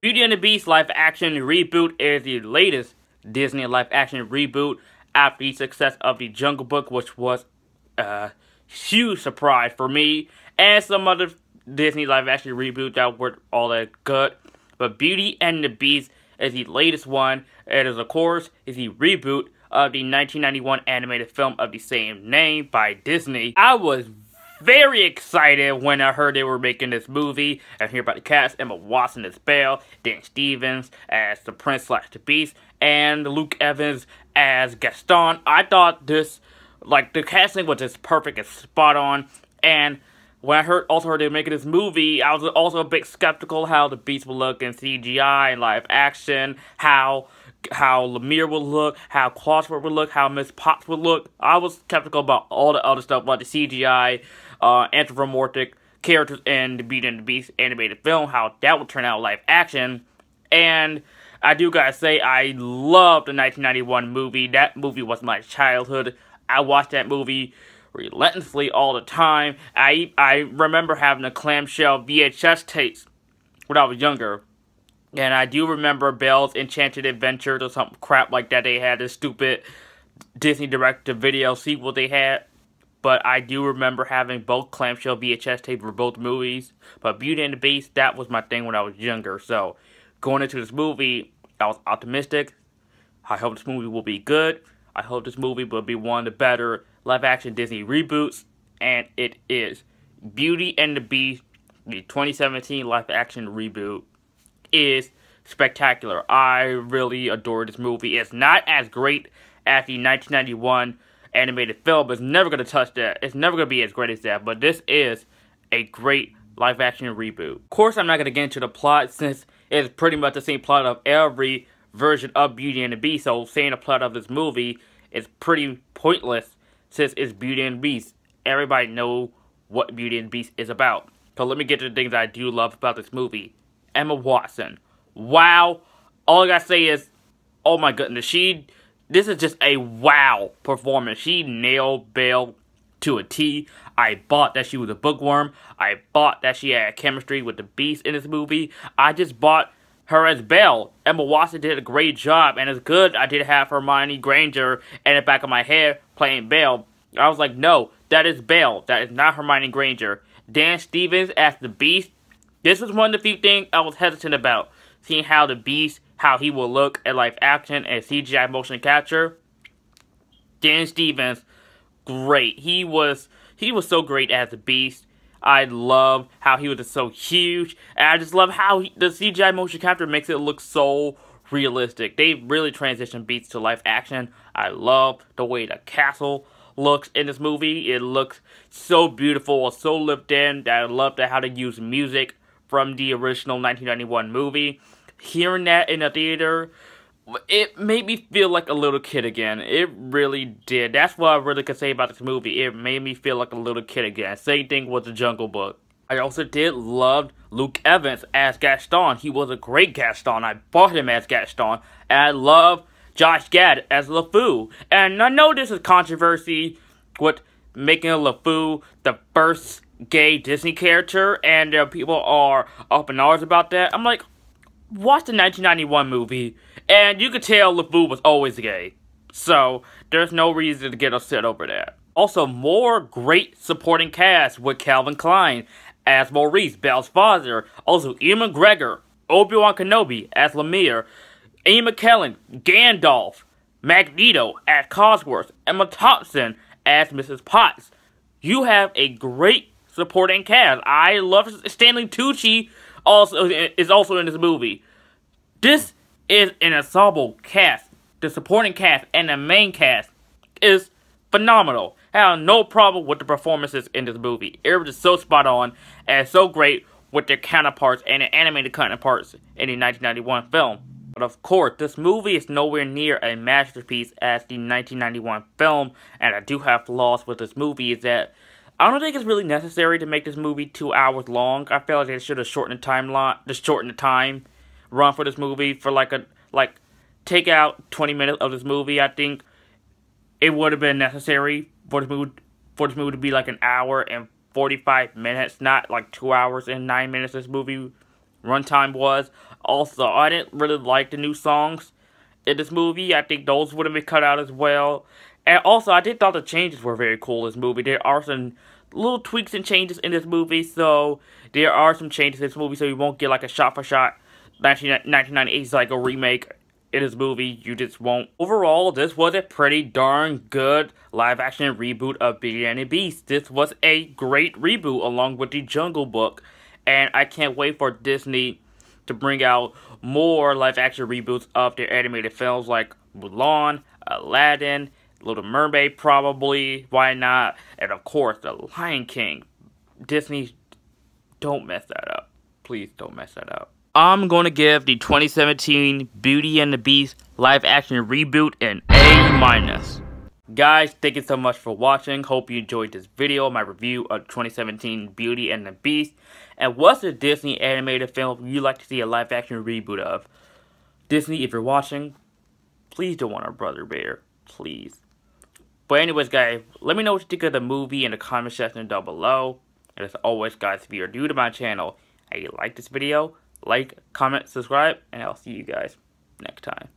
Beauty and the Beast live-action reboot is the latest Disney live-action reboot after the success of The Jungle Book, which was a huge surprise for me, and some other Disney live-action reboots that weren't all that good. But Beauty and the Beast is the latest one. It is, of course, the reboot of the 1991 animated film of the same name by Disney. I was very excited when I heard they were making this movie and hear about the cast: Emma Watson as Belle, Dan Stevens as the Prince/the Beast, and Luke Evans as Gaston. I thought this, the casting was just perfect and spot on. And when I also heard they were making this movie, I was also a bit skeptical how the Beast would look in CGI and live action, how Lemire would look, how Clockwork would look, how Miss Potts would look. I was skeptical about all the other stuff, like the CGI, anthropomorphic characters in the Beauty and the Beast animated film, how that would turn out live action. And I do gotta say, I loved the 1991 movie. That movie was my childhood. I watched that movie relentlessly all the time. I remember having a clamshell VHS tapes when I was younger. And I do remember Belle's Enchanted Adventures or something crap like that. They had this stupid Disney direct-to-video sequel they had. But I do remember having both clamshell VHS tapes for both movies. But Beauty and the Beast, that was my thing when I was younger. So, going into this movie, I was optimistic. I hope this movie will be good. I hope this movie will be one of the better live-action Disney reboots. And it is. Beauty and the Beast, the 2017 live-action reboot, is spectacular. I really adore this movie. It's not as great as the 1991 animated film, but it's never going to touch that. It's never going to be as great as that, but this is a great live-action reboot. Of course, I'm not going to get into the plot, since it's pretty much the same plot of every version of Beauty and the Beast, so saying the plot of this movie is pretty pointless, since it's Beauty and the Beast. Everybody knows what Beauty and the Beast is about. So let me get to the things I do love about this movie. Emma Watson. Wow. All I gotta say is, oh my goodness, this is just a wow performance. She nailed Belle to a T. I bought that she was a bookworm. I bought that she had chemistry with the Beast in this movie. I just bought her as Belle. Emma Watson did a great job, and it's good I did have Hermione Granger in the back of my head playing Belle. I was like, no, that is Belle. That is not Hermione Granger. Dan Stevens as the Beast. This was one of the few things I was hesitant about. Seeing how the Beast, how he will look at live action and CGI motion capture. Dan Stevens, great. He was so great as the Beast. I love how he was just so huge. And I just love how the CGI motion capture makes it look so realistic. They really transitioned Beast to live action. I love the way the castle looks in this movie. It looks so beautiful, so lived in. I love how they use music from the original 1991 movie. Hearing that in the theater, it made me feel like a little kid again. It really did. That's what I really could say about this movie. It made me feel like a little kid again. Same thing with The Jungle Book. I also did love Luke Evans as Gaston. He was a great Gaston. I bought him as Gaston. And I love Josh Gad as LeFou. And I know this is controversy with making LeFou the first gay Disney character, and people are up in arms about that. I'm like, watch the 1991 movie, and you could tell LeFou was always gay. So, there's no reason to get upset over that. Also, more great supporting cast with Calvin Klein as Maurice, Belle's father. Also, Ian McGregor, Obi-Wan Kenobi as Lemire. Ian McKellen, Gandalf. Magneto as Cosworth. Emma Thompson as Mrs. Potts. You have a great supporting cast. I love Stanley Tucci is also in this movie. This is an ensemble cast. The supporting cast and the main cast is phenomenal. I have no problem with the performances in this movie. It was just so spot on and so great with their counterparts and their animated counterparts in the 1991 film. But of course, this movie is nowhere near a masterpiece as the 1991 film, and I do have flaws with this movie. Is that I don't think it's really necessary to make this movie 2 hours long. I feel like they should have shortened the time run for this movie for take out 20 minutes of this movie. I think it would have been necessary for this movie to be like an hour and 45 minutes, not like 2 hours and 9 minutes this movie runtime was. Also, I didn't really like the new songs in this movie. I think those would have been cut out as well. And also, I did thought the changes were very cool in this movie. There are some little tweaks and changes in this movie, so there are some changes in this movie, so you won't get like a shot-for-shot 1998 Psycho remake in this movie. You just won't. Overall, this was a pretty darn good live-action reboot of Beauty and the Beast. This was a great reboot along with The Jungle Book, and I can't wait for Disney to bring out more live-action reboots of their animated films like Mulan, Aladdin, Little Mermaid probably, why not, and of course, The Lion King. Disney, don't mess that up. Please don't mess that up. I'm going to give the 2017 Beauty and the Beast live-action reboot an A-. Guys, thank you so much for watching. Hope you enjoyed this video, my review of 2017 Beauty and the Beast. And what's a Disney animated film you'd like to see a live-action reboot of? Disney, if you're watching, please don't want our Brother Bear. Please. But anyways, guys, let me know what you think of the movie in the comment section down below. And as always, guys, if you're new to my channel and you like this video, like, comment, subscribe, and I'll see you guys next time.